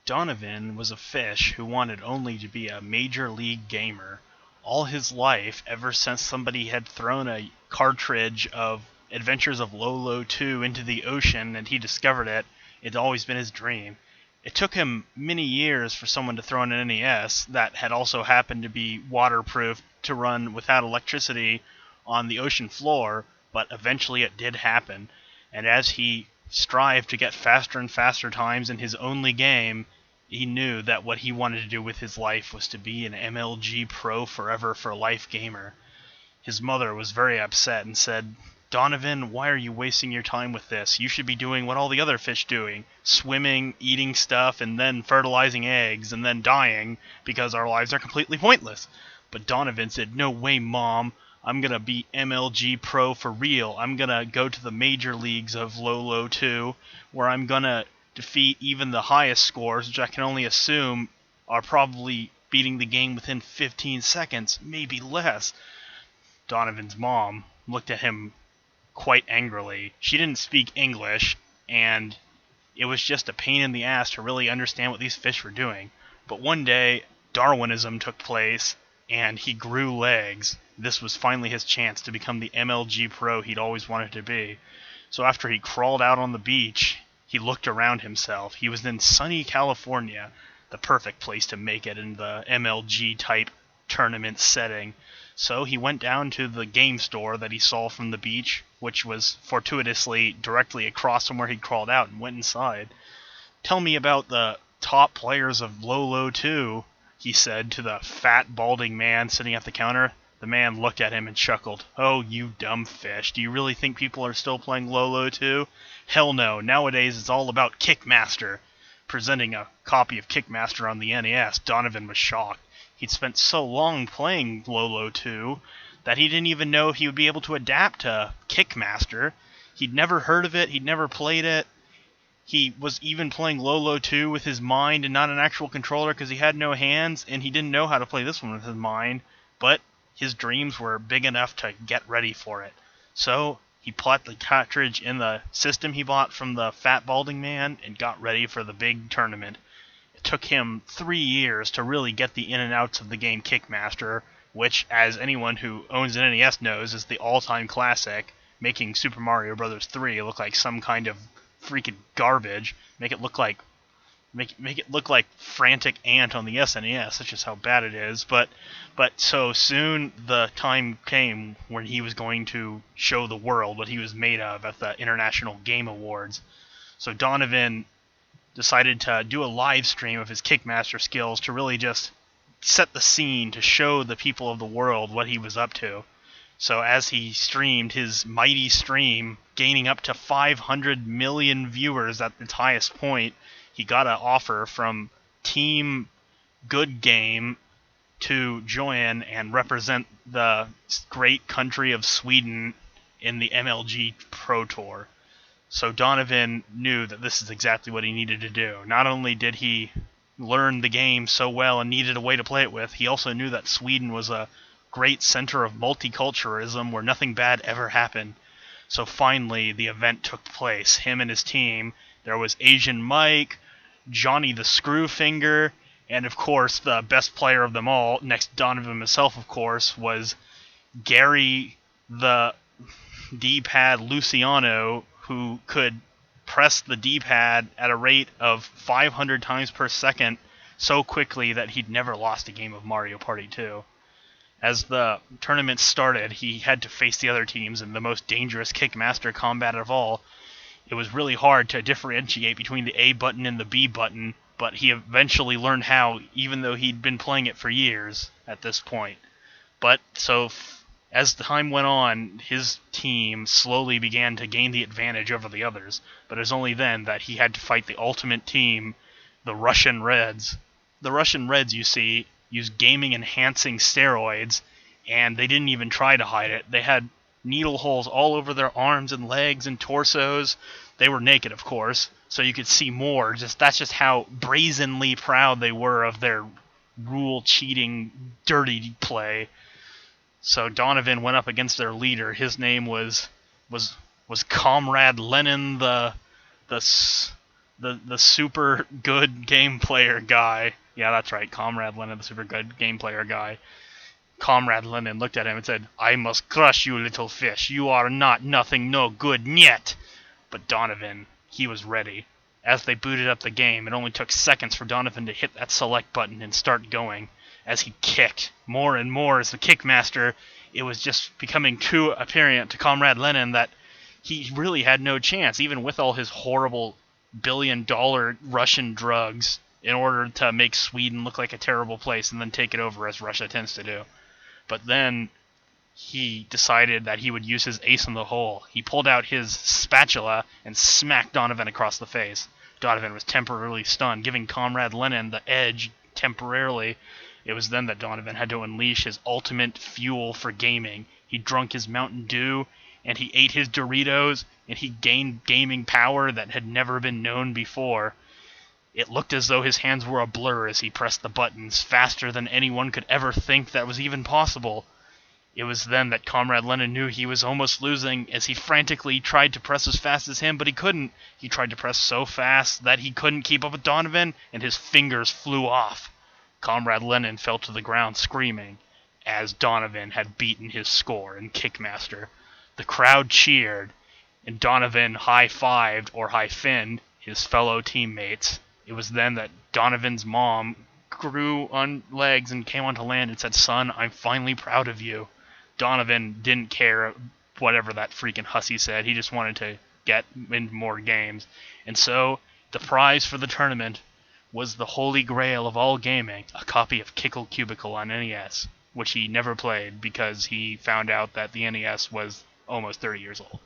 Donovan was a fish who wanted only to be a major league gamer. All his life, ever since somebody had thrown a cartridge of Adventures of Lolo 2 into the ocean and he discovered it, it'd always been his dream. It took him many years for someone to throw in an NES that had also happened to be waterproof to run without electricity on the ocean floor, but eventually it did happen. And as he strived to get faster and faster times in his only game, he knew that what he wanted to do with his life was to be an MLG Pro Forever for Life gamer. His mother was very upset and said, "Donovan, why are you wasting your time with this? You should be doing what all the other fish doing, swimming, eating stuff, and then fertilizing eggs, and then dying, because our lives are completely pointless." But Donovan said, "No way, Mom. I'm going to be MLG Pro for real. I'm going to go to the major leagues of Lolo 2, where I'm going to defeat even the highest scores, which I can only assume are probably beating the game within 15 seconds, maybe less." Donovan's mom looked at him quite angrily. She didn't speak English, and it was just a pain in the ass to really understand what these fish were doing. But one day, Darwinism took place, and he grew legs. This was finally his chance to become the MLG Pro he'd always wanted to be. So after he crawled out on the beach, he looked around himself. He was in sunny California, the perfect place to make it in the MLG-type tournament setting. So he went down to the game store that he saw from the beach, which was fortuitously directly across from where he crawled out, and went inside. "Tell me about the top players of Lolo 2, he said to the fat, balding man sitting at the counter. The man looked at him and chuckled. "Oh, you dumb fish. Do you really think people are still playing Lolo 2? Hell no. Nowadays it's all about Kickmaster." Presenting a copy of Kickmaster on the NES, Donovan was shocked. He'd spent so long playing Lolo 2 that he didn't even know if he would be able to adapt to Kickmaster. He'd never heard of it, he'd never played it. He was even playing Lolo 2 with his mind and not an actual controller because he had no hands, and he didn't know how to play this one with his mind, but his dreams were big enough to get ready for it. So he put the cartridge in the system he bought from the fat balding man and got ready for the big tournament. It took him 3 years to really get the in and outs of the game Kickmaster, which, as anyone who owns an NES knows, is the all-time classic, making Super Mario Bros. 3 look like some kind of freaking garbage. Make it look like Frantic Ant on the SNES. That's just how bad it is. But so soon the time came when he was going to show the world what he was made of at the International Game Awards. So Donovan decided to do a live stream of his Kickmaster skills to really just set the scene to show the people of the world what he was up to. So as he streamed his mighty stream, gaining up to 500 million viewers at its highest point, he got an offer from Team Good Game to join and represent the great country of Sweden in the MLG Pro Tour. So Donovan knew that this is exactly what he needed to do. Not only did he learn the game so well and needed a way to play it with, he also knew that Sweden was a great center of multiculturalism where nothing bad ever happened. So finally, the event took place. Him and his team. There was Asian Mike, Johnny the Screwfinger, and of course, the best player of them all, next to Donovan himself, of course, was Gary the D-pad Luciano, who could press the D-pad at a rate of 500 times per second so quickly that he'd never lost a game of Mario Party 2. As the tournament started, he had to face the other teams in the most dangerous Kickmaster combat of all. It was really hard to differentiate between the A button and the B button, but he eventually learned how, even though he'd been playing it for years at this point. But so as the time went on, his team slowly began to gain the advantage over the others, but it was only then that he had to fight the ultimate team, the Russian Reds. The Russian Reds, you see, use gaming-enhancing steroids, and they didn't even try to hide it. They had needle holes all over their arms and legs and torsos. They were naked, of course, so you could see more. That's just how brazenly proud they were of their rule-cheating, dirty play. So Donovan went up against their leader. His name was Comrade Lenin the the super good game player guy. Yeah, that's right, Comrade Lenin, the super good game player guy. Comrade Lenin looked at him and said, "I must crush you, little fish. You are not nothing no good yet." But Donovan, he was ready. As they booted up the game, it only took seconds for Donovan to hit that select button and start going. As he kicked more and more as the kickmaster, it was just becoming too apparent to Comrade Lenin that he really had no chance, even with all his horrible billion-dollar Russian drugs, in order to make Sweden look like a terrible place and then take it over as Russia tends to do. But then he decided that he would use his ace in the hole. He pulled out his spatula and smacked Donovan across the face. Donovan was temporarily stunned, giving Comrade Lenin the edge temporarily. It was then that Donovan had to unleash his ultimate fuel for gaming. He drank his Mountain Dew, and he ate his Doritos, and he gained gaming power that had never been known before. It looked as though his hands were a blur as he pressed the buttons, faster than anyone could ever think that was even possible. It was then that Comrade Lenin knew he was almost losing, as he frantically tried to press as fast as him, but he couldn't. He tried to press so fast that he couldn't keep up with Donovan, and his fingers flew off. Comrade Lenin fell to the ground screaming, as Donovan had beaten his score in Kickmaster. The crowd cheered, and Donovan high-fived, or high-finned, his fellow teammates. It was then that Donovan's mom grew on legs and came onto land and said, "Son, I'm finally proud of you." Donovan didn't care whatever that freaking hussy said. He just wanted to get in more games. And so, the prize for the tournament was the holy grail of all gaming, a copy of Kickle Cubicle on NES, which he never played because he found out that the NES was almost 30 years old.